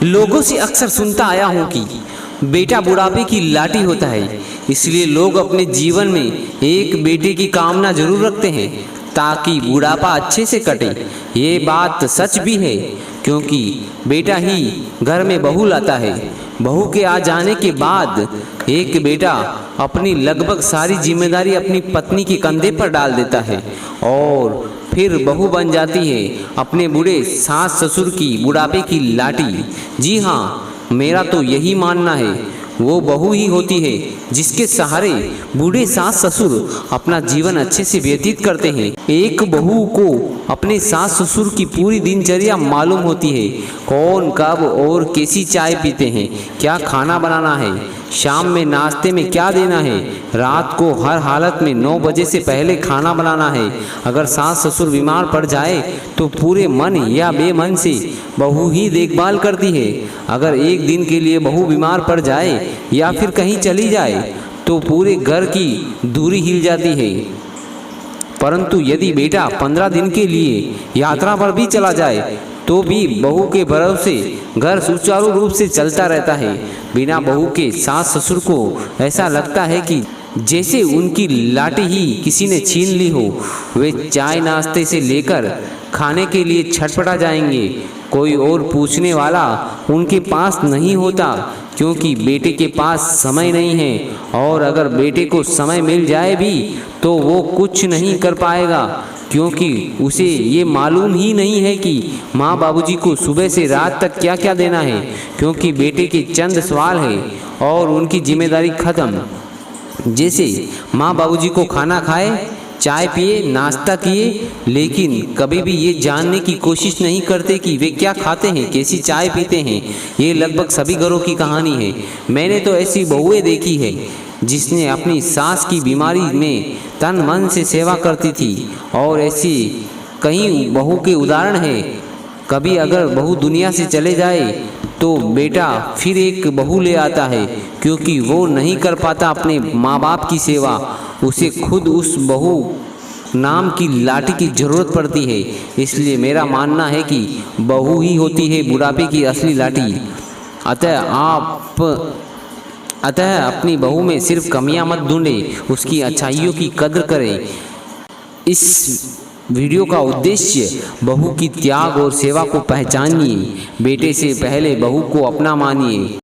लोगों से अक्सर सुनता आया हूँ कि बेटा बुढ़ापे की लाठी होता है, इसलिए लोग अपने जीवन में एक बेटे की कामना जरूर रखते हैं ताकि बुढ़ापा अच्छे से कटे। ये बात सच भी है, क्योंकि बेटा ही घर में बहू लाता है। बहू के आ जाने के बाद एक बेटा अपनी लगभग सारी जिम्मेदारी अपनी पत्नी के कंधे पर डाल देता है और फिर बहू बन जाती है अपने बूढ़े सास ससुर की बुढ़ापे की लाठी। जी हाँ, मेरा तो यही मानना है, वो बहू ही होती है जिसके सहारे बूढ़े सास ससुर अपना जीवन अच्छे से व्यतीत करते हैं। एक बहू को अपने सास ससुर की पूरी दिनचर्या मालूम होती है, कौन कब और कैसी चाय पीते हैं, क्या खाना बनाना है, शाम में नाश्ते में क्या देना है, रात को हर हालत में 9 बजे से पहले खाना बनाना है। अगर सास ससुर बीमार पड़ जाए तो पूरे मन या बेमन से बहू ही देखभाल करती है। अगर एक दिन के लिए बहू बीमार पड़ जाए या फिर कहीं चली जाए तो पूरे घर की दूरी हिल जाती है। परंतु यदि बेटा 15 दिन के लिए यात्रा पर भी चला जाए तो भी बहू के भरोसे घर सुचारू रूप से चलता रहता है। बिना बहू के सास ससुर को ऐसा लगता है कि जैसे उनकी लाठी ही किसी ने छीन ली हो। वे चाय नाश्ते से लेकर खाने के लिए छटपटा जाएंगे। कोई और पूछने वाला उनके पास नहीं होता, क्योंकि बेटे के पास समय नहीं है, और अगर बेटे को समय मिल जाए भी तो वो कुछ नहीं कर पाएगा, क्योंकि उसे ये मालूम ही नहीं है कि माँ बाबूजी को सुबह से रात तक क्या क्या देना है, क्योंकि बेटे के चंद सवाल हैं और उनकी जिम्मेदारी खत्म। जैसे माँ बाबूजी को खाना खाए, चाय पिए, नाश्ता किए, लेकिन कभी भी ये जानने की कोशिश नहीं करते कि वे क्या खाते हैं, कैसी चाय पीते हैं। ये लगभग सभी घरों की कहानी है। मैंने तो ऐसी बहुएं देखी है जिसने अपनी सास की बीमारी में तन मन से सेवा करती थी, और ऐसी कई बहू के उदाहरण हैं। कभी अगर बहू दुनिया से चले जाए तो बेटा फिर एक बहू ले आता है, क्योंकि वो नहीं कर पाता अपने माँ बाप की सेवा। उसे खुद उस बहू नाम की लाठी की ज़रूरत पड़ती है। इसलिए मेरा मानना है कि बहू ही होती है बुढ़ापे की असली लाठी। अतः अपनी बहू में सिर्फ कमियां मत ढूंढें, उसकी अच्छाइयों की कद्र करें। इस वीडियो का उद्देश्य बहू की त्याग और सेवा को पहचानिए। बेटे से पहले बहू को अपना मानिए।